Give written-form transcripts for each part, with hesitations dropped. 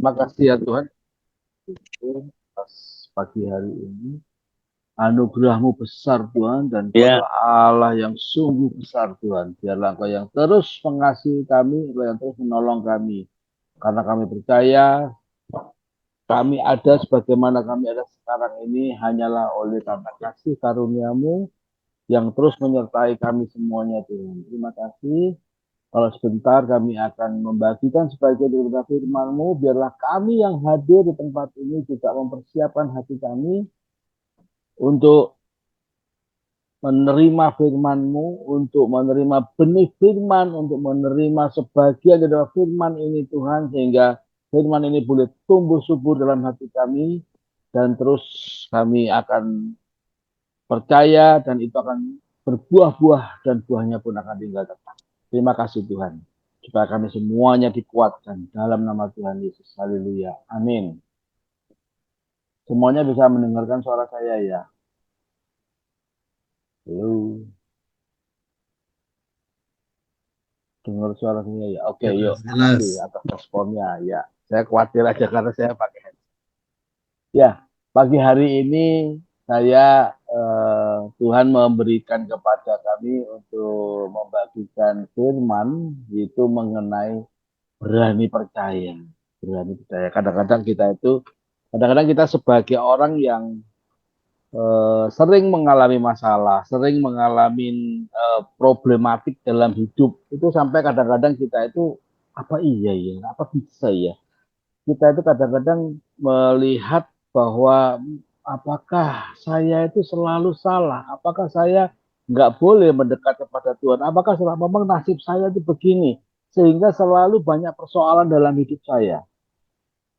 Terima kasih ya Tuhan atas pagi hari ini. Anugerah-Mu besar Tuhan, dan Kau Ya, Allah yang sungguh besar Tuhan. Biarlah Kau yang terus mengasihi kami, Kau yang terus menolong kami. Karena kami percaya kami ada sebagaimana kami ada sekarang ini hanyalah oleh karena kasih karunia-Mu yang terus menyertai kami semuanya Tuhan. Terima kasih. Kalau sebentar kami akan membagikan sebagian dari firman-Mu, biarlah kami yang hadir di tempat ini juga mempersiapkan hati kami untuk menerima firman-Mu, untuk menerima benih firman, untuk menerima sebagian dari firman ini Tuhan, sehingga firman ini boleh tumbuh subur dalam hati kami, dan terus kami akan percaya dan itu akan berbuah-buah dan buahnya pun akan tinggal tetap. Terima kasih Tuhan. Supaya kami semuanya dikuatkan dalam nama Tuhan Yesus. Haleluya. Amin. Semuanya bisa mendengarkan suara saya ya. Halo. Dengar suara saya ya. Oke, yuk. Makasih Jelas. atas responnya. Ya, saya khawatir aja karena saya pakai headset. Ya, pagi hari ini saya Tuhan memberikan kepada kami untuk membagikan firman itu mengenai berani percaya. Berani percaya. Kadang-kadang kita sebagai orang yang sering mengalami masalah, sering mengalami problematik dalam hidup, itu sampai kadang-kadang kita itu apa iya ya, apa bisa ya, kita itu kadang-kadang melihat bahwa apakah saya itu selalu salah, apakah saya nggak boleh mendekat kepada Tuhan, apakah memang nasib saya itu begini, sehingga selalu banyak persoalan dalam hidup saya.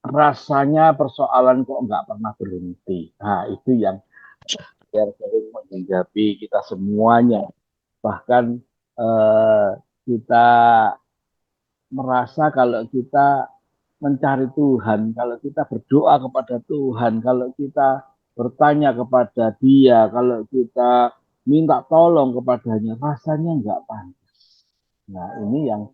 Rasanya persoalan kok nggak pernah berhenti. Nah, itu yang sering menghinggapi kita semuanya. Bahkan kita merasa kalau kita mencari Tuhan, kalau kita berdoa kepada Tuhan, kalau kita bertanya kepada Dia, kalau kita minta tolong kepadanya, rasanya nggak pantas. Nah, ini yang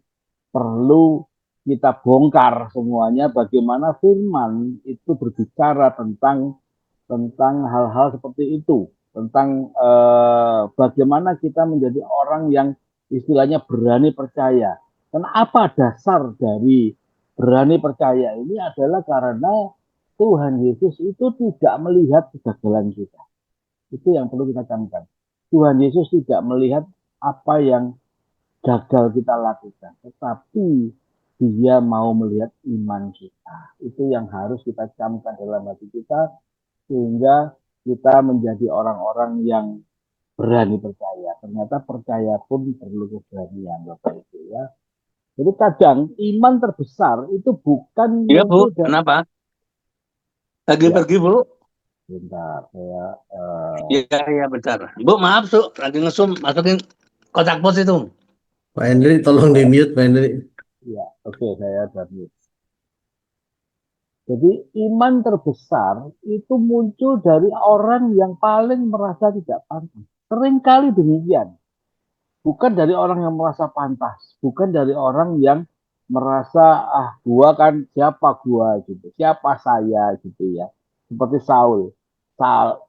perlu kita bongkar semuanya, bagaimana firman itu berbicara tentang hal-hal seperti itu, tentang bagaimana kita menjadi orang yang istilahnya berani percaya. Dan apa dasar dari berani percaya ini adalah karena Tuhan Yesus itu tidak melihat kegagalan kita. Itu yang perlu kita camkan. Tuhan Yesus tidak melihat apa yang gagal kita lakukan, tetapi Dia mau melihat iman kita. Itu yang harus kita camkan dalam hati kita, sehingga kita menjadi orang-orang yang berani percaya. Ternyata percaya pun perlu keberanian, Bapak Ibu ya. Jadi kadang iman terbesar itu bukan iya Bu, muncul dari kenapa? Lagi ya. pergi Bu? Bentar, saya Iya, iya bentar. Bu, maaf Su, lagi ngesum, masukin kotak pos itu. Pak Henry, tolong di mute, Pak Henry. ya, oke, saya dari. Jadi iman terbesar itu muncul dari orang yang paling merasa tidak pantas. Seringkali demikian. Bukan dari orang yang merasa pantas, bukan dari orang yang merasa gua kan siapa gua gitu, siapa saya gitu ya. Seperti Saul.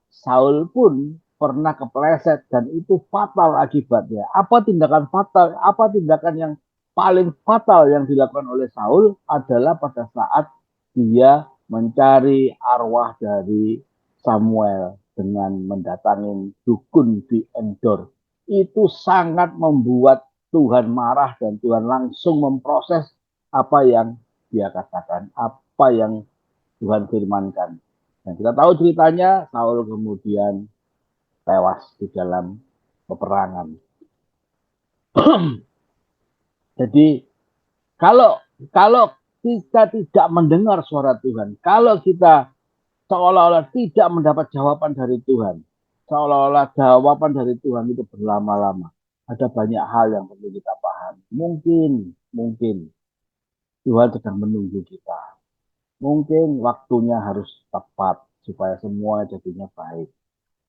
Saul pun pernah kepleset dan itu fatal akibatnya. Apa tindakan fatal? Apa tindakan yang paling fatal yang dilakukan oleh Saul adalah pada saat dia mencari arwah dari Samuel dengan mendatangi dukun di Endor. Itu sangat membuat Tuhan marah dan Tuhan langsung memproses apa yang dia katakan, apa yang Tuhan firmankan. Dan kita tahu ceritanya, Saul kemudian tewas di dalam peperangan. Jadi kalau kalau kita tidak mendengar suara Tuhan, kalau kita seolah-olah tidak mendapat jawaban dari Tuhan, seolah-olah jawaban dari Tuhan itu berlama-lama. Ada banyak hal yang perlu kita pahami. Mungkin Tuhan sedang menunggu kita. Mungkin waktunya harus tepat supaya semua jadinya baik.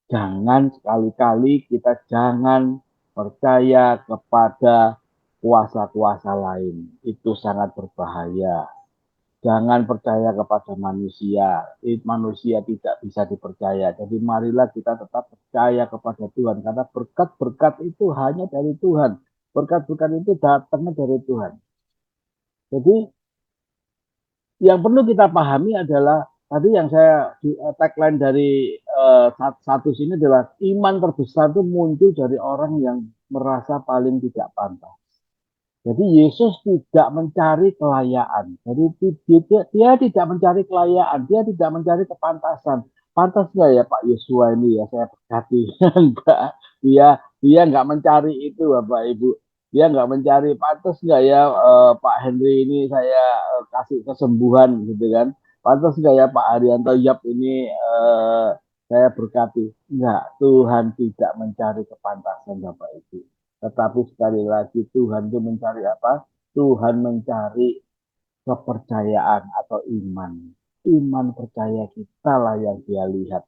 Jangan sekali-kali kita jangan percaya kepada kuasa-kuasa lain. Itu sangat berbahaya. Jangan percaya kepada manusia. Manusia tidak bisa dipercaya. Jadi marilah kita tetap percaya kepada Tuhan. Karena berkat-berkat itu hanya dari Tuhan. Berkat-berkat itu datangnya dari Tuhan. Jadi yang perlu kita pahami adalah tadi yang saya tagline dari status ini adalah iman terbesar itu muncul dari orang yang merasa paling tidak pantas. Jadi Yesus tidak mencari kelayaan. Jadi dia tidak mencari kelayaan, dia tidak mencari kepantasan. Pantas nggak ya Pak Yosua ini ya saya berkati? Enggak. Dia nggak mencari itu Bapak Ibu. Dia nggak mencari pantas nggak ya Pak Henry ini saya kasih kesembuhan gitu kan? Pantas nggak ya Pak Arianto Yap ini saya berkati? Enggak. Tuhan tidak mencari kepantasan Bapak Ibu. Tetapi sekali lagi Tuhan itu mencari apa? Tuhan mencari kepercayaan atau iman. Iman percaya kita lah yang dia lihat.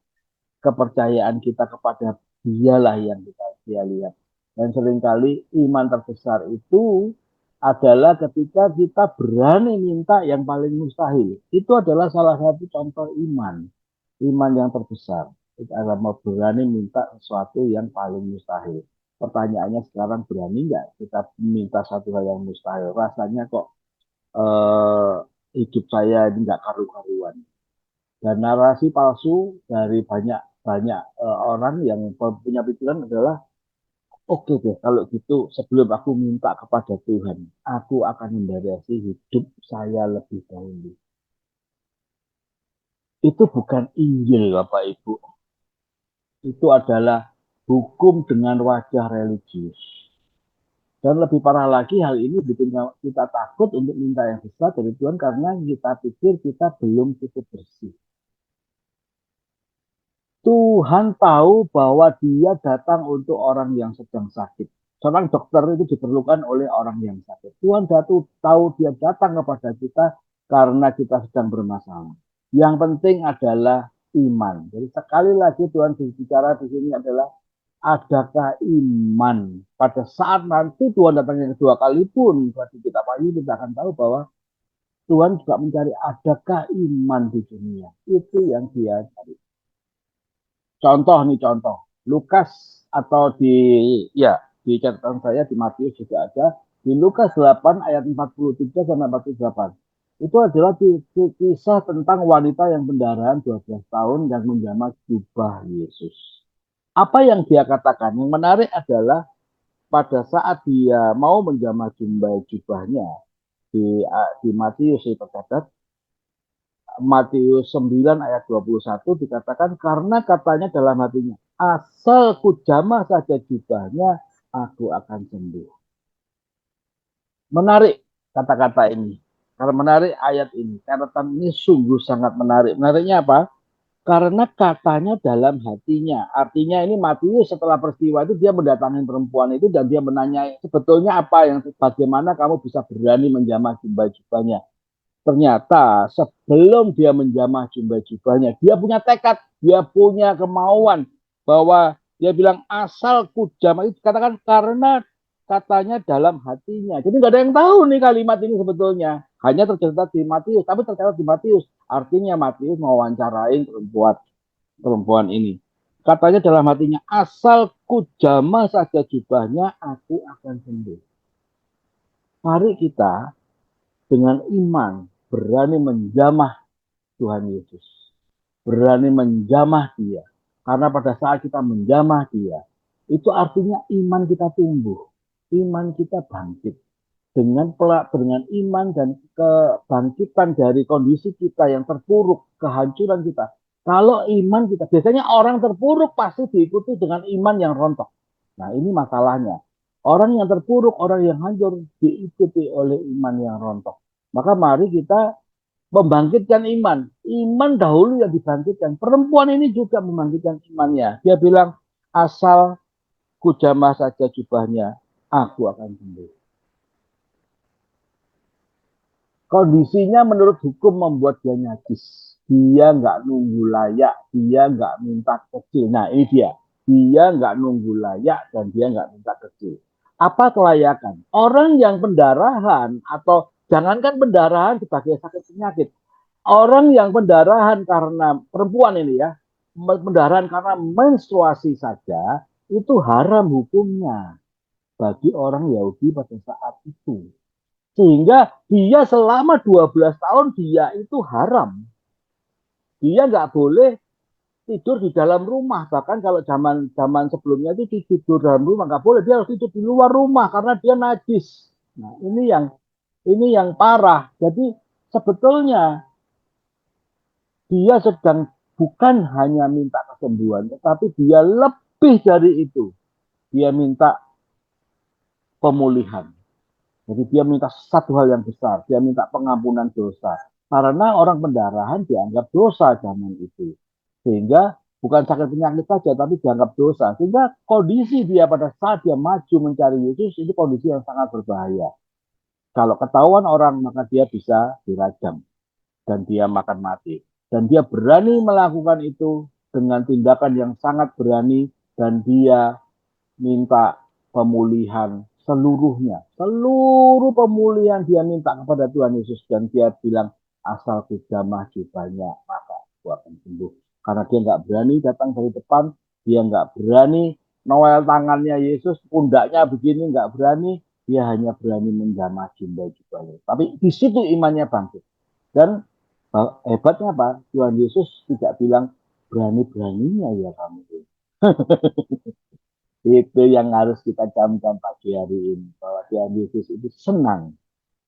Kepercayaan kita kepada dialah yang dia lihat. Dan seringkali iman terbesar itu adalah ketika kita berani minta yang paling mustahil. Itu adalah salah satu contoh iman. Iman yang terbesar. Kita adalah berani minta sesuatu yang paling mustahil. Pertanyaannya sekarang berani nggak kita minta satu hal yang mustahil? Rasanya kok hidup saya ini nggak karu-karuan. Dan narasi palsu dari banyak orang yang punya pikiran adalah oke deh kalau gitu sebelum aku minta kepada Tuhan, aku akan memberesi hidup saya lebih dahulu. Itu bukan Injil Bapak Ibu. Itu adalah hukum dengan wajah religius. Dan lebih parah lagi hal ini bikin kita takut untuk minta yang besar dari Tuhan karena kita pikir kita belum cukup bersih. Tuhan tahu bahwa dia datang untuk orang yang sedang sakit. Seorang dokter itu diperlukan oleh orang yang sakit. Tuhan tahu dia datang kepada kita karena kita sedang bermasalah. Yang penting adalah iman. Jadi sekali lagi Tuhan berbicara di sini adalah adakah iman pada saat nanti Tuhan datang yang kedua kali pun bagi kita pagi kita akan tahu bahwa Tuhan juga mencari adakah iman di dunia. Itu yang dia cari. Contoh Lukas atau di catatan saya di Matius juga ada di Lukas 8 ayat 43 sampai 48. Itu adalah kisah tentang wanita yang pendarahan 12 tahun yang menjamah jubah Yesus. Apa yang dia katakan? Yang menarik adalah pada saat dia mau menjamah jubahnya di Matius itu tercatat Matius 9 ayat 21 dikatakan karena katanya dalam hatinya asal ku jamah saja jubahnya aku akan sembuh. Menarik kata-kata ini. Karena menarik ayat ini. Catatan ini sungguh sangat menarik. Menariknya apa? Karena katanya dalam hatinya. Artinya ini Matius setelah peristiwa itu dia mendatangi perempuan itu dan dia menanya sebetulnya apa yang bagaimana kamu bisa berani menjamah jubahnya. Ternyata sebelum dia menjamah jubahnya, dia punya tekad, dia punya kemauan bahwa dia bilang asal ku jamah itu katakan karena katanya dalam hatinya. Jadi nggak ada yang tahu nih kalimat ini sebetulnya. Hanya tercatat di Matius, tapi tercatat di Matius. Artinya Matius mewawancarain perempuan ini. Katanya dalam hatinya, asal ku jamah saja jubahnya, aku akan sembuh. Mari kita dengan iman berani menjamah Tuhan Yesus. Berani menjamah dia. Karena pada saat kita menjamah dia, itu artinya iman kita tumbuh. Iman kita bangkit. Dengan iman dan kebangkitan dari kondisi kita yang terpuruk, kehancuran kita. Kalau iman kita, biasanya orang terpuruk pasti diikuti dengan iman yang rontok. Nah ini masalahnya. Orang yang terpuruk, orang yang hancur diikuti oleh iman yang rontok. Maka mari kita membangkitkan iman. Iman dahulu yang dibangkitkan. Perempuan ini juga membangkitkan imannya. Dia bilang, asal ku jamah saja jubahnya, aku akan sembuh. Kondisinya menurut hukum membuat dia najis. Dia nggak nunggu layak, dia nggak minta kecil. Nah ini dia. Dia nggak nunggu layak dan dia nggak minta kecil. Apa kelayakan? Orang yang pendarahan atau Jangankan pendarahan sebagai sakit penyakit. Orang yang pendarahan karena perempuan ini ya, pendarahan karena menstruasi saja, itu haram hukumnya bagi orang Yahudi pada saat itu. Sehingga dia selama 12 tahun dia itu haram. Dia nggak boleh tidur di dalam rumah. Bahkan kalau zaman sebelumnya itu tidur dalam rumah nggak boleh. Dia harus tidur di luar rumah karena dia najis. Nah, ini yang parah. Jadi sebetulnya dia sedang bukan hanya minta kesembuhan, tetapi dia lebih dari itu. Dia minta pemulihan. Jadi dia minta satu hal yang besar, dia minta pengampunan dosa. Karena orang pendarahan dianggap dosa zaman itu. Sehingga bukan sakit penyakit saja, tapi dianggap dosa. Sehingga kondisi dia pada saat dia maju mencari Yesus, itu kondisi yang sangat berbahaya. Kalau ketahuan orang, maka dia bisa dirajam. Dan dia makan mati. Dan dia berani melakukan itu dengan tindakan yang sangat berani. Dan dia minta pemulihan seluruhnya. Seluruh pemulihan dia minta kepada Tuhan Yesus. Dan dia bilang, asal jamah banyak, maka aku akan sembuh. Karena dia nggak berani datang dari depan. Dia nggak berani noel tangannya Yesus. Pundaknya begini, nggak berani. Dia hanya berani menjamah jumlah banyak. Tapi di situ imannya bangkit. Dan hebatnya apa? Tuhan Yesus tidak bilang berani-beraninya ya kamu. Itu yang harus kita camkan pagi hari ini. Bahwa Tuhan Yesus itu senang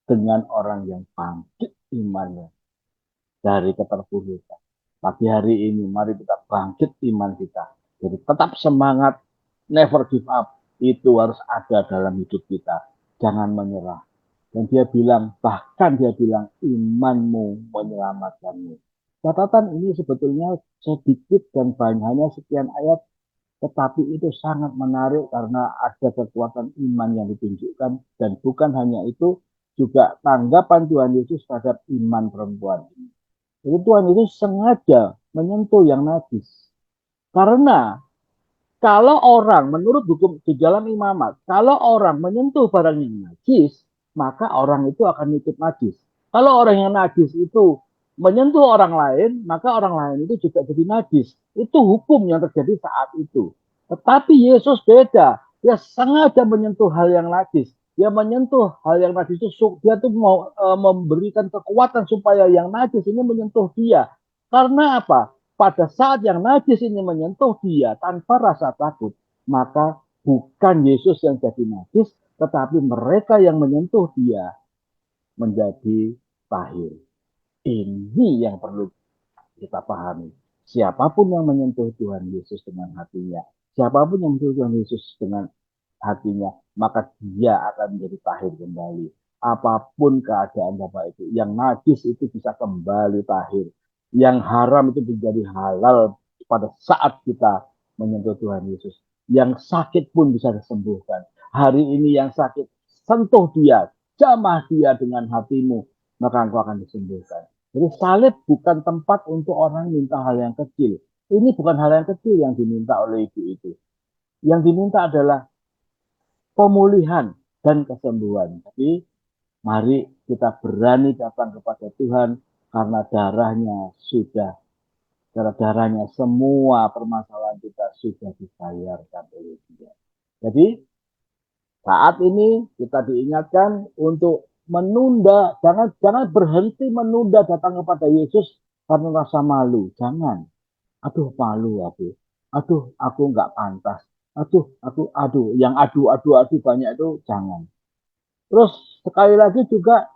dengan orang yang bangkit imannya dari keterpurukan. Pagi hari ini mari kita bangkit iman kita. Jadi tetap semangat, never give up. Itu harus ada dalam hidup kita. Jangan menyerah. Dan bahkan dia bilang, imanmu menyelamatkanmu. Catatan ini sebetulnya sedikit dan banyak, hanya sekian ayat, tetapi itu sangat menarik karena ada kekuatan iman yang ditunjukkan. Dan bukan hanya itu, juga tanggapan Tuhan Yesus terhadap iman perempuan ini. Jadi Tuhan Yesus sengaja menyentuh yang najis. Karena kalau orang, menurut hukum di dalam imamat, kalau orang menyentuh barang yang najis, maka orang itu akan ikut najis. Kalau orang yang najis itu menyentuh orang lain, maka orang lain itu juga jadi najis. Itu hukum yang terjadi saat itu. Tetapi Yesus beda. Dia sengaja menyentuh hal yang najis. Dia menyentuh hal yang najis itu, dia tuh mau memberikan kekuatan supaya yang najis ini menyentuh dia. Karena apa? Pada saat yang najis ini menyentuh dia tanpa rasa takut, maka bukan Yesus yang jadi najis, tetapi mereka yang menyentuh dia menjadi tahir. Ini yang perlu kita pahami. Siapapun yang menyentuh Tuhan Yesus dengan hatinya, siapapun yang menyentuh Tuhan Yesus dengan hatinya, maka dia akan menjadi tahir kembali. Apapun keadaan Bapak itu, yang najis itu bisa kembali tahir. Yang haram itu menjadi halal pada saat kita menyentuh Tuhan Yesus. Yang sakit pun bisa disembuhkan. Hari ini yang sakit, sentuh dia, jamah dia dengan hatimu, maka engkau akan disembuhkan. Jadi salib bukan tempat untuk orang minta hal yang kecil. Ini bukan hal yang kecil yang diminta oleh ibu itu. Yang diminta adalah pemulihan dan kesembuhan. Jadi mari kita berani datang kepada Tuhan karena darahnya semua permasalahan kita sudah dibayarkan oleh Dia. Jadi saat ini kita diingatkan untuk menunda, jangan berhenti menunda datang kepada Yesus karena rasa malu. Jangan. Aduh malu aku. Aduh aku nggak pantas. Aduh, yang adu banyak itu jangan. Terus sekali lagi juga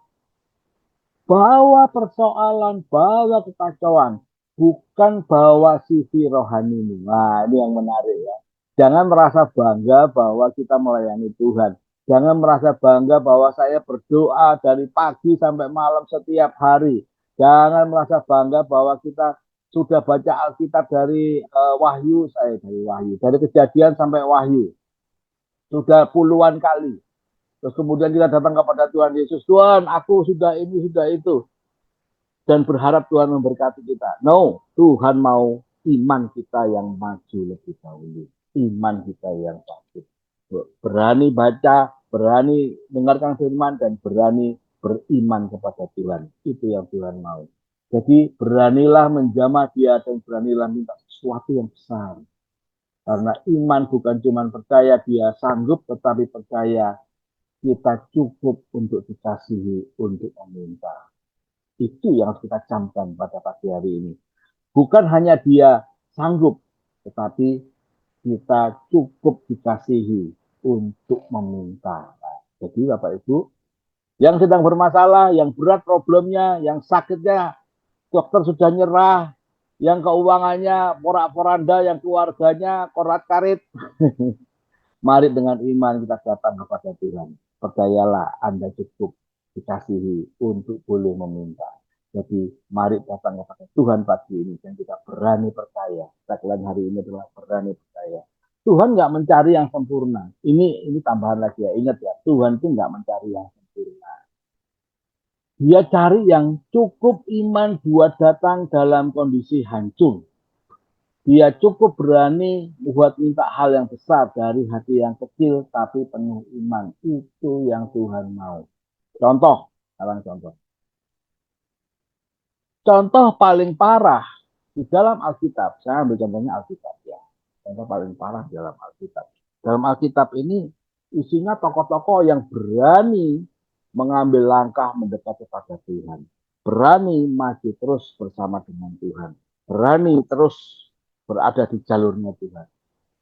bawa persoalan, bawa kekacauan, bukan bawa CV rohanimu. Nah, ini yang menarik ya. Jangan merasa bangga bahwa kita melayani Tuhan. Jangan merasa bangga bahwa saya berdoa dari pagi sampai malam setiap hari. Jangan merasa bangga bahwa kita sudah baca Alkitab dari dari Kejadian sampai Wahyu. Sudah puluhan kali. Terus kemudian kita datang kepada Tuhan Yesus. Tuhan, aku sudah ini, sudah itu. Dan berharap Tuhan memberkati kita. No, Tuhan mau iman kita yang maju lebih dahulu. Iman kita yang bangkit. Berani baca, berani dengarkan firman, dan berani beriman kepada Tuhan. Itu yang Tuhan mau. Jadi beranilah menjamah dia dan beranilah minta sesuatu yang besar. Karena iman bukan cuma percaya dia sanggup, tetapi percaya kita cukup untuk dikasihi, untuk meminta. Itu yang harus kita camkan pada pagi hari ini. Bukan hanya dia sanggup, tetapi kita cukup dikasihi untuk meminta. Nah, jadi Bapak Ibu, yang sedang bermasalah, yang berat problemnya, yang sakitnya, dokter sudah nyerah, yang keuangannya porak-poranda, yang keluarganya korat-karit. Mari dengan iman kita datang kepada Tuhan. Percayalah Anda cukup dikasihi untuk boleh meminta. Jadi mari datang kepada Tuhan pagi ini dan kita berani percaya. Tagline hari ini adalah berani percaya. Tuhan nggak mencari yang sempurna. Ini tambahan lagi ya. Ingat ya, Tuhan itu nggak mencari yang sempurna. Dia cari yang cukup iman buat datang dalam kondisi hancur. Dia cukup berani buat minta hal yang besar dari hati yang kecil tapi penuh iman. Itu yang Tuhan mau. Contoh, sekarang contoh. Contoh paling parah di dalam Alkitab. Saya ambil contohnya Alkitab ya. Contoh paling parah di dalam Alkitab. Dalam Alkitab ini isinya tokoh-tokoh yang berani mengambil langkah mendekat kepada Tuhan. Berani maju terus bersama dengan Tuhan. Berani terus berada di jalurnya Tuhan.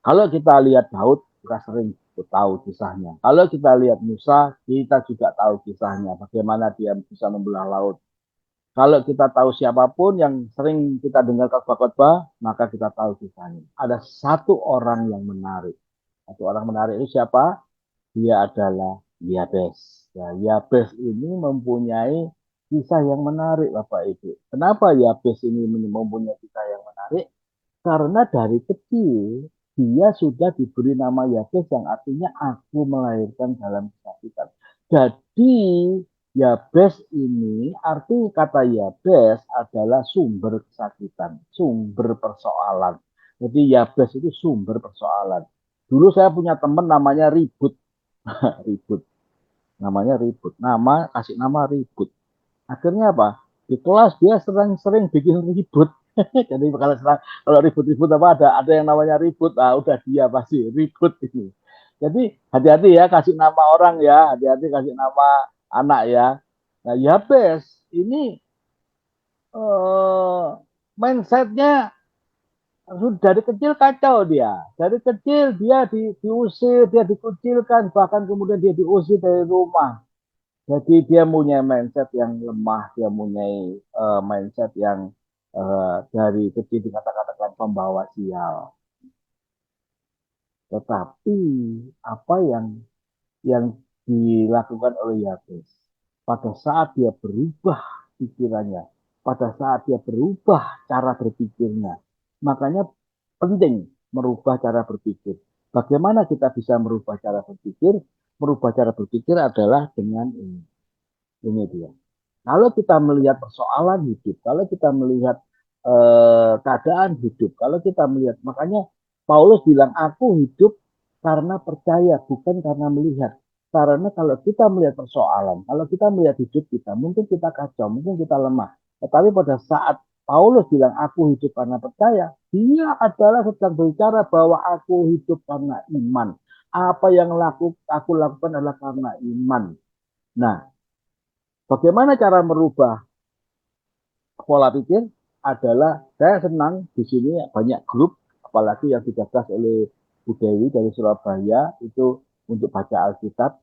Kalau kita lihat Daud, kita sering tahu kisahnya. Kalau kita lihat Musa, kita juga tahu kisahnya. Bagaimana dia bisa membelah laut. Kalau kita tahu siapapun yang sering kita dengar khotbah, maka kita tahu kisahnya. Ada satu orang yang menarik. Satu orang menarik itu siapa? Dia adalah Yabes. Ya, Yabes ini mempunyai kisah yang menarik, Bapak Ibu. Kenapa Yabes ini mempunyai kisah yang menarik? Karena dari kecil dia sudah diberi nama Yabes yang artinya aku melahirkan dalam kesakitan. Jadi Yabes ini arti kata Yabes adalah sumber kesakitan, sumber persoalan. Jadi Yabes itu sumber persoalan. Dulu saya punya teman namanya Ribut. Ribut. Namanya Ribut. Kasih nama Ribut. Akhirnya apa? Di kelas dia sering bikin ribut. Jadi kalau ribut-ribut apa ada yang namanya ribut, udah dia pasti ribut ini. Jadi hati-hati ya kasih nama orang ya, hati-hati kasih nama anak ya. Nah Yabes ini mindsetnya dari kecil kacau dia. Dari kecil dia diusir, dia dikucilkan, bahkan kemudian dia diusir dari rumah. Jadi dia punya mindset yang lemah, dia punya mindset yang dari kecil dikatakan pembawa sial. Tetapi apa yang dilakukan oleh Yabes pada saat dia berubah pikirannya, pada saat dia berubah cara berpikirnya, makanya penting merubah cara berpikir. Bagaimana kita bisa merubah cara berpikir? Merubah cara berpikir adalah dengan ini. Ini dia. Kalau kita melihat persoalan hidup, kalau kita melihat keadaan hidup, kalau kita melihat, makanya Paulus bilang, aku hidup karena percaya, bukan karena melihat. Karena kalau kita melihat persoalan, kalau kita melihat hidup kita, mungkin kita kacau, mungkin kita lemah. Tetapi pada saat Paulus bilang, aku hidup karena percaya, dia adalah sedang berbicara bahwa aku hidup karena iman. Apa yang aku lakukan adalah karena iman. Nah, bagaimana cara merubah pola pikir adalah saya senang di sini banyak grup, apalagi yang digagas oleh Bu Dewi dari Surabaya itu untuk baca Alkitab.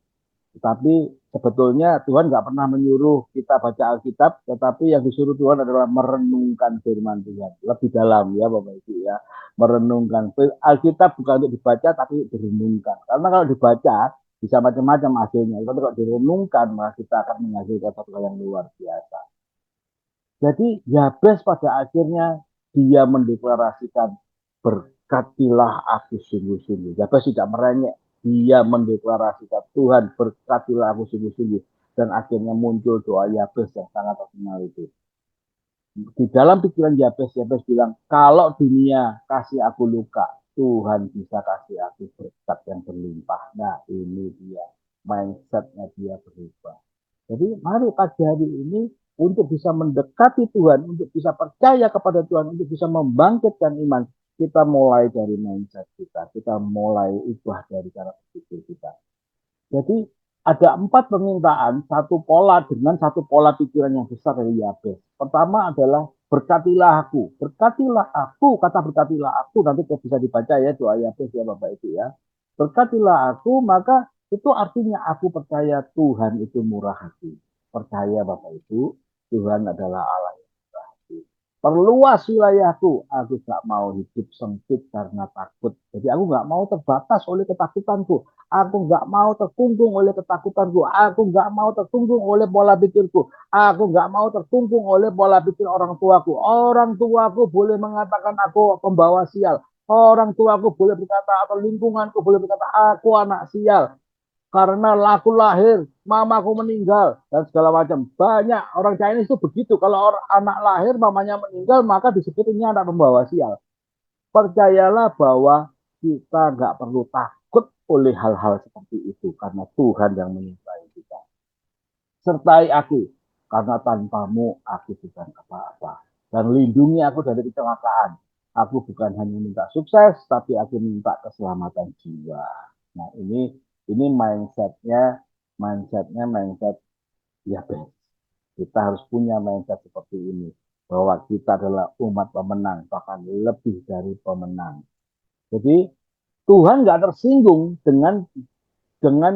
Tetapi sebetulnya Tuhan nggak pernah menyuruh kita baca Alkitab, tetapi yang disuruh Tuhan adalah merenungkan firman Tuhan. Lebih dalam ya Bapak Ibu ya. Merenungkan. Alkitab bukan untuk dibaca tapi direnungkan. Karena kalau dibaca bisa macam-macam hasilnya. Tapi kalau direnungkan maka kita akan menghasilkan sesuatu yang luar biasa. Jadi Yabes pada akhirnya dia mendeklarasikan berkatilah aku sungguh-sungguh. Yabes tidak merengek, dia mendeklarasikan Tuhan berkatilah aku sungguh-sungguh. Dan akhirnya muncul doa Yabes yang sangat terkenal itu. Di dalam pikiran Yabes bilang, kalau dunia kasih aku luka, Tuhan bisa kasih aku berkat yang berlimpah. Nah ini dia, mindsetnya dia berubah. Jadi mari pagi hari ini untuk bisa mendekati Tuhan, untuk bisa percaya kepada Tuhan, untuk bisa membangkitkan iman, kita mulai dari mindset kita mulai ubah dari cara berpikir kita. Jadi ada 4 permintaan, satu pola dengan satu pola pikiran yang besar dari Yabes. Pertama adalah berkatilah aku, kata berkatilah aku, nanti bisa dibaca ya doa Yabes ya Bapak Ibu ya. Berkatilah aku, maka itu artinya aku percaya Tuhan itu murah hati. Percaya Bapak Ibu, Tuhan adalah Allah yang murah hati. Perluas wilayahku, aku gak mau hidup sempit karena takut. Jadi aku gak mau terbatas oleh ketakutanku. Aku nggak mau terkungkung oleh ketakutanku. Aku nggak mau terkungkung oleh pola pikirku. Aku nggak mau terkungkung oleh pola pikir orang tuaku. Orang tuaku boleh mengatakan aku pembawa sial. Orang tuaku boleh berkata, atau lingkunganku boleh berkata, aku anak sial. Karena aku lahir, mamaku meninggal, dan segala macam. Banyak orang Chinese itu begitu. Kalau anak lahir, mamanya meninggal, maka disebut ini anak pembawa sial. Percayalah bahwa kita nggak perlu takut oleh hal-hal seperti itu karena Tuhan yang menyertai kita. Sertai aku, karena tanpamu aku bukan apa-apa. Dan lindungi aku dari kecelakaan. Aku bukan hanya minta sukses, tapi aku minta keselamatan jiwa. Nah ini mindset ya best. Kita harus punya mindset seperti ini bahwa kita adalah umat pemenang, bahkan lebih dari pemenang. Jadi Tuhan nggak tersinggung dengan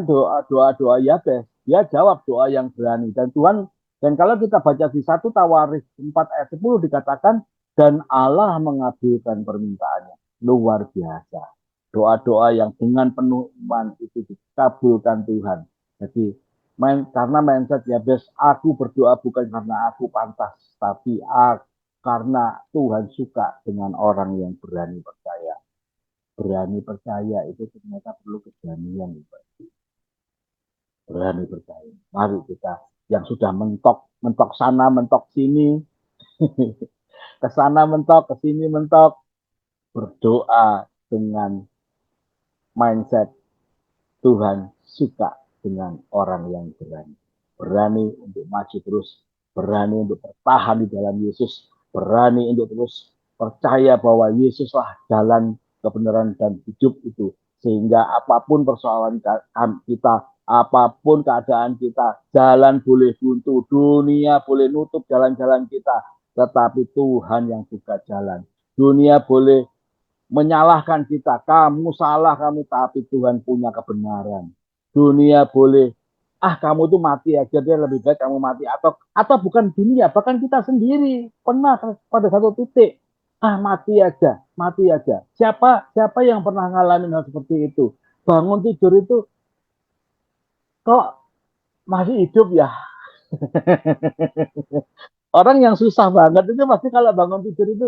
doa Yabes. Dia jawab doa yang berani. Dan kalau kita baca di 1 Tawarikh 4 ayat 10 dikatakan, dan Allah mengabulkan permintaannya. Luar biasa. Doa-doa yang dengan penuh iman itu dikabulkan Tuhan. Jadi karena mindset Yabes, aku berdoa bukan karena aku pantas, tapi karena Tuhan suka dengan orang yang berani percaya. Berani percaya itu ternyata perlu keberanian. Berani percaya. Mari kita yang sudah mentok sana, mentok sini, ke sana mentok, ke sini mentok, berdoa dengan mindset Tuhan suka dengan orang yang berani. Berani untuk maju terus, berani untuk bertahan di dalam Yesus, berani untuk terus percaya bahwa Yesuslah jalan kebenaran dan hidup itu. Sehingga apapun persoalan kita, apapun keadaan kita, jalan boleh buntu, dunia boleh nutup jalan-jalan kita, tetapi Tuhan yang buka jalan. Dunia boleh menyalahkan kita, kamu salah kamu, tapi Tuhan punya kebenaran. Dunia boleh, kamu tuh mati aja, dia lebih baik kamu mati, atau bukan dunia, bahkan kita sendiri pernah pada satu titik, mati aja, mati aja. Siapa yang pernah ngalamin hal seperti itu? Bangun tidur itu kok masih hidup ya? Orang yang susah banget itu pasti kalau bangun tidur itu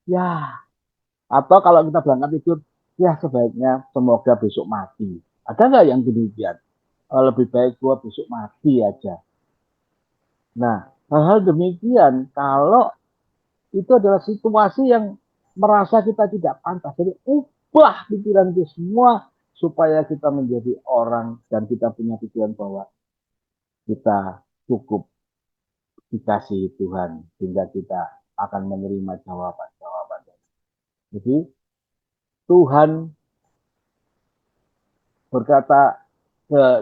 ya, atau kalau kita berangkat tidur, ya sebaiknya semoga besok mati. Ada nggak yang demikian? Lebih baik gua besok mati aja. Nah, hal-hal demikian kalau itu adalah situasi yang merasa kita tidak pantas. Jadi ubah pikiran itu semua supaya kita menjadi orang dan kita punya pikiran bahwa kita cukup dikasihi Tuhan sehingga kita akan menerima jawaban-jawaban. Jadi Tuhan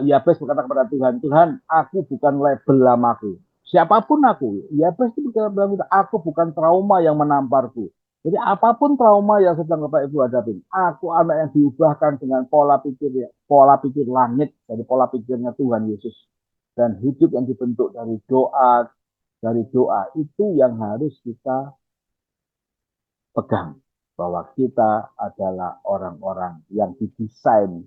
Yabes berkata kepada Tuhan, Tuhan, aku bukan label namaku. Siapapun aku, Yabes itu bilang, aku bukan trauma yang menamparku. Jadi apapun trauma yang sedang Bapak Ibu hadapin, aku anak yang diubahkan dengan pola pikir langit, dari pola pikirnya Tuhan Yesus. Dan hidup yang dibentuk dari doa itu yang harus kita pegang. Bahwa kita adalah orang-orang yang didesain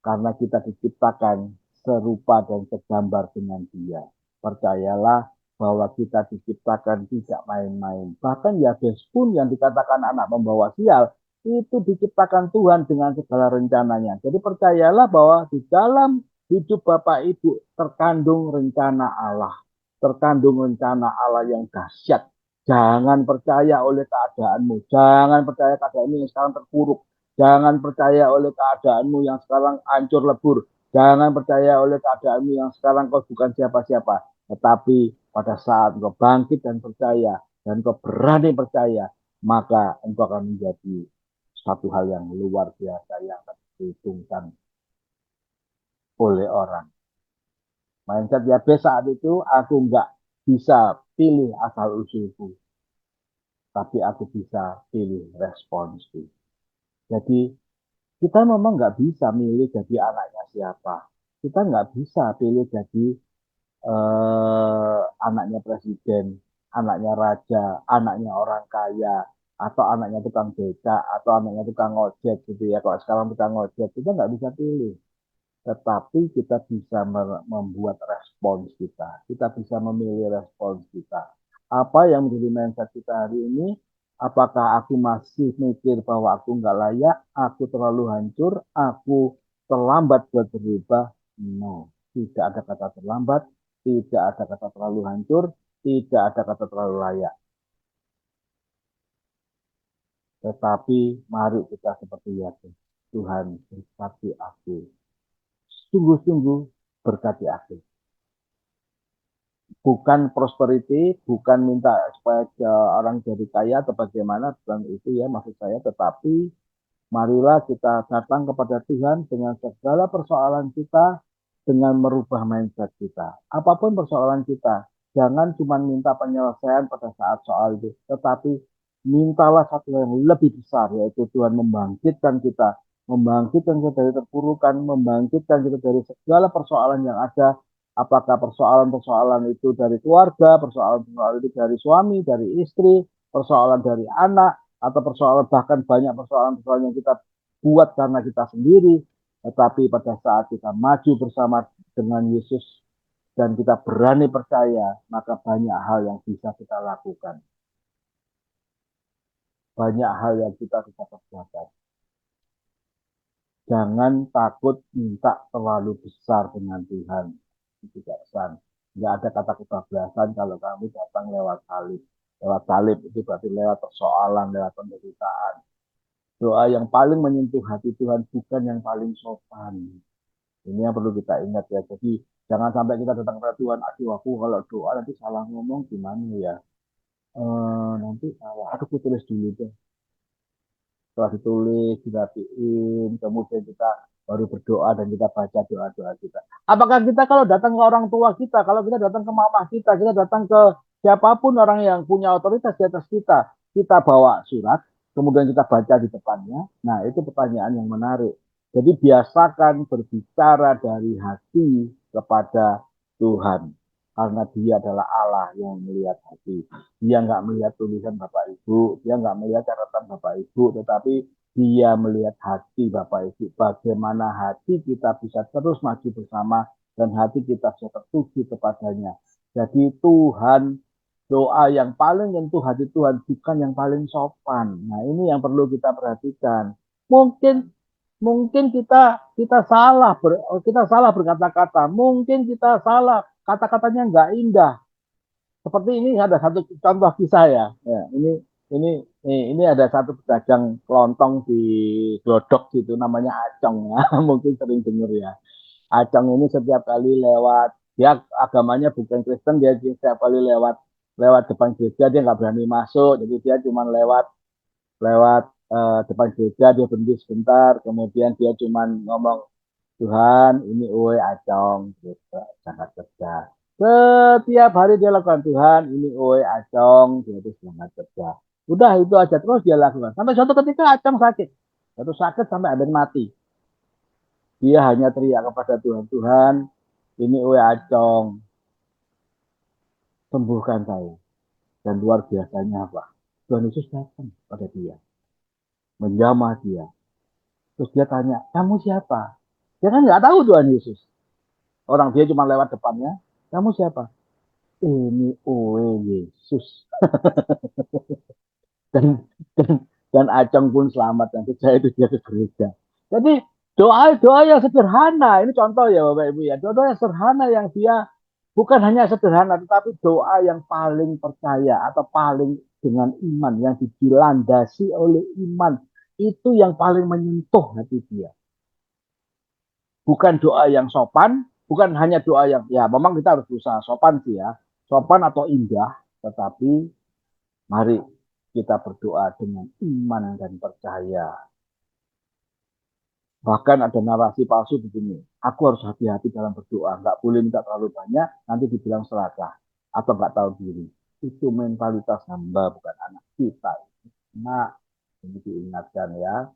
karena kita diciptakan serupa dan segambar dengan Dia. Percayalah bahwa kita diciptakan tidak main-main. Bahkan Yabes pun yang dikatakan anak membawa sial, itu diciptakan Tuhan dengan segala rencananya. Jadi percayalah bahwa di dalam hidup Bapak Ibu terkandung rencana Allah. Terkandung rencana Allah yang dahsyat. Jangan percaya oleh keadaanmu. Jangan percaya keadaanmu yang sekarang terpuruk. Jangan percaya oleh keadaanmu yang sekarang hancur lebur. Jangan percaya oleh keadaanmu yang sekarang kau bukan siapa-siapa. Tetapi pada saat engkau bangkit dan percaya, dan engkau berani percaya, maka engkau akan menjadi satu hal yang luar biasa yang akan diperhitungkan oleh orang. Mindset Yabes saat itu, aku nggak bisa pilih asal usulku, tapi aku bisa pilih responsku. Jadi kita memang nggak bisa milih jadi anaknya siapa. Kita nggak bisa pilih jadi anaknya presiden, anaknya raja, anaknya orang kaya, atau anaknya tukang beca, atau anaknya tukang ojek gitu ya. Kalau sekarang tukang ojek, kita nggak bisa pilih. Tetapi kita bisa membuat respons kita. Kita bisa memilih respons kita. Apa yang menjadi mindset kita hari ini? Apakah aku masih mikir bahwa aku nggak layak, aku terlalu hancur, aku terlambat buat berubah? No, tidak ada kata terlambat, tidak ada kata terlalu hancur, tidak ada kata terlalu layak. Tetapi mari kita seperti Yakub. Tuhan berkati aku. Sungguh-sungguh berkati aku. Bukan prosperity, bukan minta supaya orang jadi kaya atau bagaimana, bukan itu ya maksud saya, tetapi marilah kita datang kepada Tuhan dengan segala persoalan kita, dengan merubah mindset kita. Apapun persoalan kita, jangan cuma minta penyelesaian pada saat soal itu, tetapi mintalah satu yang lebih besar, yaitu Tuhan membangkitkan kita dari terpurukan, membangkitkan kita dari segala persoalan yang ada, apakah persoalan-persoalan itu dari keluarga, persoalan-persoalan itu dari suami, dari istri, persoalan dari anak, atau persoalan bahkan banyak persoalan-persoalan yang kita buat karena kita sendiri, tetapi pada saat kita maju bersama dengan Yesus dan kita berani percaya, maka banyak hal yang bisa kita lakukan. Banyak hal yang kita bisa kerjakan. Jangan takut minta terlalu besar dengan Tuhan. Tidak san. Nggak ada kata kebablasan kalau kamu datang lewat salib. Lewat salib itu berarti lewat persoalan, lewat penderitaan. Doa yang paling menyentuh hati Tuhan bukan yang paling sopan. Ini yang perlu kita ingat ya. Jadi jangan sampai kita datang kepada Tuhan, aduh aku kalau doa nanti salah ngomong gimana ya. Nanti salah, aduh aku tulis dulu deh. Setelah ditulis, dirapiin, kemudian kita baru berdoa dan kita baca doa-doa kita. Apakah kita kalau datang ke orang tua kita, kalau kita datang ke mama kita datang ke siapapun orang yang punya otoritas di atas kita bawa surat, kemudian kita baca di depannya. Nah, itu pertanyaan yang menarik. Jadi biasakan berbicara dari hati kepada Tuhan. Karena dia adalah Allah yang melihat hati. Dia nggak melihat tulisan Bapak Ibu, dia nggak melihat catatan Bapak Ibu, tetapi dia melihat hati Bapak Ibu. Bagaimana hati kita bisa terus maju bersama dan hati kita bisa tertuju kepadanya. Jadi Tuhan, doa yang paling menyentuh hati Tuhan bukan yang paling sopan. Nah, ini yang perlu kita perhatikan. Mungkin kita salah berkata-kata, mungkin kita salah kata-katanya nggak indah. Seperti ini ada satu contoh kisah ya. Ini ada satu pedagang kelontong di Glodok gitu namanya Acong ya. Mungkin sering dengar ya. Acong ini setiap kali lewat, dia agamanya bukan Kristen, dia setiap kali lewat depan gereja dia nggak berani masuk, jadi dia cuma lewat lewat depan gereja, dia berhenti sebentar, kemudian dia cuma ngomong, Tuhan ini uwe acong, gitu, sangat kerja. Setiap hari dia lakukan, Tuhan ini uwe acong, gitu, sangat kerja. Udah itu aja terus dia lakukan. Sampai suatu ketika acong sakit. Satu sakit sampai hampir mati. Dia hanya teriak kepada Tuhan, Tuhan ini uwe acong, sembuhkan saya. Dan luar biasanya apa? Tuhan Yesus datang pada dia, menjamah dia. Terus dia tanya, kamu siapa? Dia kan nggak tahu Tuhan Yesus. Orang dia cuma lewat depannya. Kamu siapa? Ini Owe Yesus. dan, dan, dan Acong pun selamat. Dan saya itu dia ke gereja. Jadi doa-doa yang sederhana. Ini contoh ya Bapak Ibu ya. Doa yang sederhana yang dia bukan hanya sederhana. Tetapi doa yang paling percaya atau paling dengan iman. Yang dilandasi oleh iman. Itu yang paling menyentuh hati dia. bukan doa yang sopan, bukan hanya doa yang, ya memang kita harus berusaha sopan sih ya, sopan atau indah, tetapi mari kita berdoa dengan iman dan percaya. Bahkan ada narasi palsu begini, aku harus hati-hati dalam berdoa, nggak boleh minta terlalu banyak, nanti dibilang serakah atau nggak tahu diri. Itu mentalitas hamba, bukan anak kita. Nah, ini diingatkan ya.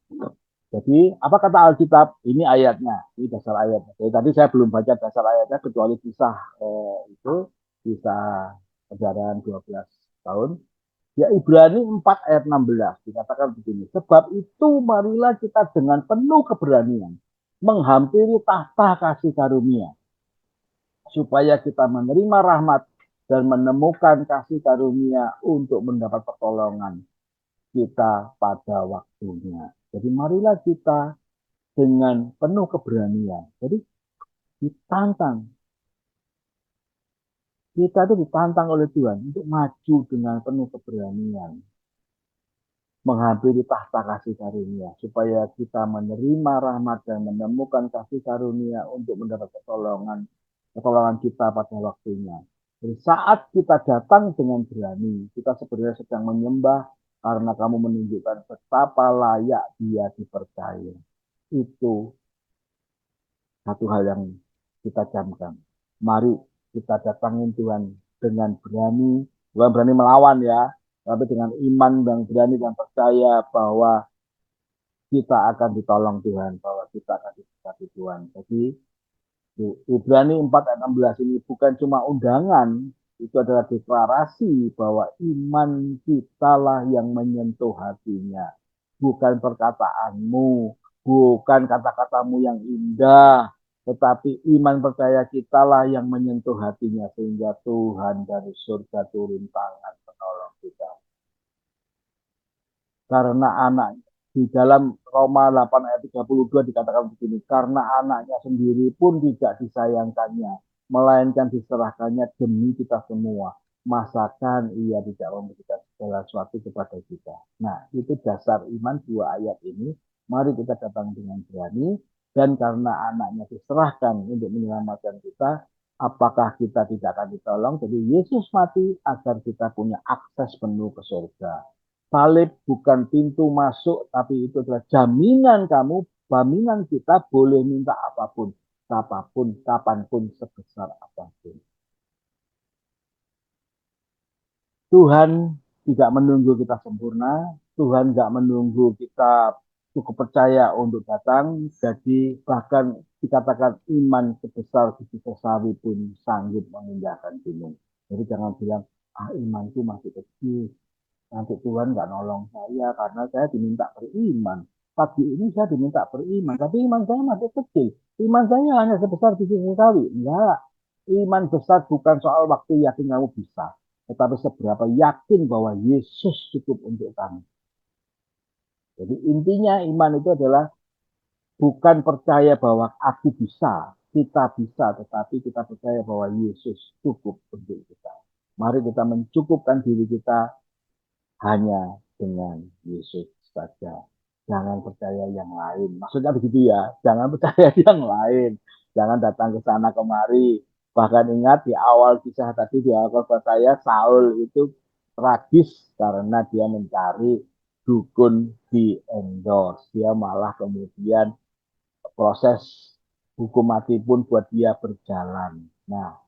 Jadi, apa kata Alkitab? Ini ayatnya, ini dasar ayatnya. Jadi tadi saya belum baca dasar ayatnya, kecuali kisah kisah perjalanan 12 tahun. Ya, Ibrani 4 ayat 16 dikatakan begini, sebab itu marilah kita dengan penuh keberanian menghampiri tahta kasih karunia, supaya kita menerima rahmat dan menemukan kasih karunia untuk mendapat pertolongan kita pada waktunya. Jadi marilah kita dengan penuh keberanian. Jadi ditantang. Kita itu ditantang oleh Tuhan untuk maju dengan penuh keberanian. Menghampiri tahta kasih karunia. Supaya kita menerima rahmat dan menemukan kasih karunia untuk mendapat pertolongan kita pada waktunya. Jadi saat kita datang dengan berani, kita sebenarnya sedang menyembah karena kamu menunjukkan betapa layak dia dipercaya. Itu satu hal yang kita camkan. Mari kita datangin Tuhan dengan berani, bukan berani melawan ya, tapi dengan iman dan berani dan percaya bahwa kita akan ditolong Tuhan, bahwa kita akan diberkati Tuhan. Jadi Ibrani 4 ayat 16 ini bukan cuma undangan, itu adalah deklarasi bahwa iman kita lah yang menyentuh hatinya. Bukan perkataanmu, bukan kata-katamu yang indah, tetapi iman percaya kita lah yang menyentuh hatinya, sehingga Tuhan dari surga turun tangan menolong kita. Karena anak, di dalam Roma 8 ayat 32 dikatakan begini, karena anaknya sendiri pun tidak disayangkannya, melainkan diserahkannya demi kita semua. Masakan ia tidak memberikan segala sesuatu kepada kita. Nah, itu dasar iman dua ayat ini. Mari kita datang dengan berani, dan karena anaknya diserahkan untuk menyelamatkan kita, apakah kita tidak akan ditolong? Jadi Yesus mati agar kita punya akses penuh ke surga. Salib bukan pintu masuk, tapi itu adalah jaminan kamu, jaminan kita boleh minta apapun, kapanpun, kapanpun, sebesar apapun. Tuhan tidak menunggu kita sempurna, Tuhan tidak menunggu kita cukup percaya untuk datang, jadi bahkan dikatakan iman sebesar biji sawi pun sanggup memindahkan gunung. Jadi jangan bilang, imanku masih kecil, nanti Tuhan nggak nolong saya karena saya diminta beriman. Pagi ini saya diminta beriman, tapi iman saya masih kecil. Iman saya hanya sebesar biji sawi. Enggak. Iman besar bukan soal waktu yakin kamu bisa, tetapi seberapa yakin bahwa Yesus cukup untuk kamu. Jadi intinya iman itu adalah bukan percaya bahwa aku bisa, kita bisa, tetapi kita percaya bahwa Yesus cukup untuk kita. Mari kita mencukupkan diri kita hanya dengan Yesus saja. Jangan percaya yang lain. Maksudnya begitu ya. Jangan percaya yang lain. Jangan datang ke sana kemari. Bahkan ingat di awal kisah tadi, di awal saya, Saul itu tragis karena dia mencari dukun di endorse. Dia malah kemudian proses hukum mati pun buat dia berjalan. Nah,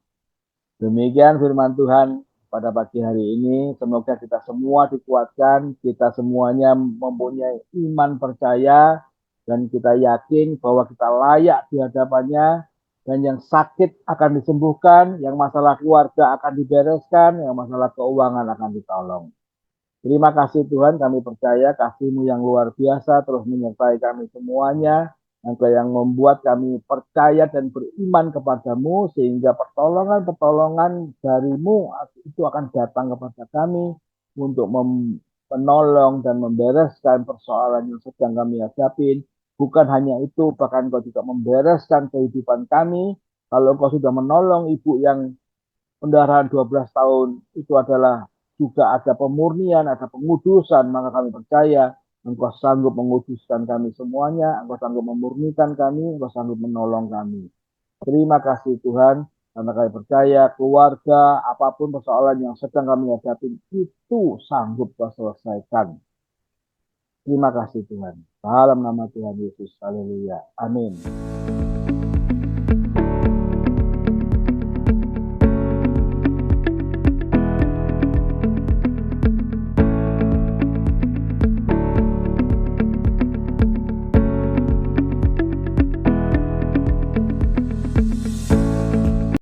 demikian firman Tuhan pada pagi hari ini. Semoga kita semua dikuatkan, kita semuanya mempunyai iman percaya, dan kita yakin bahwa kita layak di hadapannya, dan yang sakit akan disembuhkan, yang masalah keluarga akan dibereskan, yang masalah keuangan akan ditolong. Terima kasih Tuhan, kami percaya kasih-Mu yang luar biasa terus menyertai kami semuanya, yang membuat kami percaya dan beriman kepadamu, sehingga pertolongan-pertolongan dari-Mu itu akan datang kepada kami untuk menolong dan membereskan persoalan yang sedang kami hadapi. Bukan hanya itu, bahkan Engkau juga membereskan kehidupan kami. Kalau Engkau sudah menolong ibu yang pendarahan 12 tahun, itu adalah juga ada pemurnian, ada pengudusan, maka kami percaya Engkau sanggup menguduskan kami semuanya, Engkau sanggup memurnikan kami, Engkau sanggup menolong kami. Terima kasih Tuhan, karena kami percaya keluarga, apapun persoalan yang sedang kami hadapi, itu sanggup Kau selesaikan. Terima kasih Tuhan. Dalam nama Tuhan Yesus. Haleluya. Amin.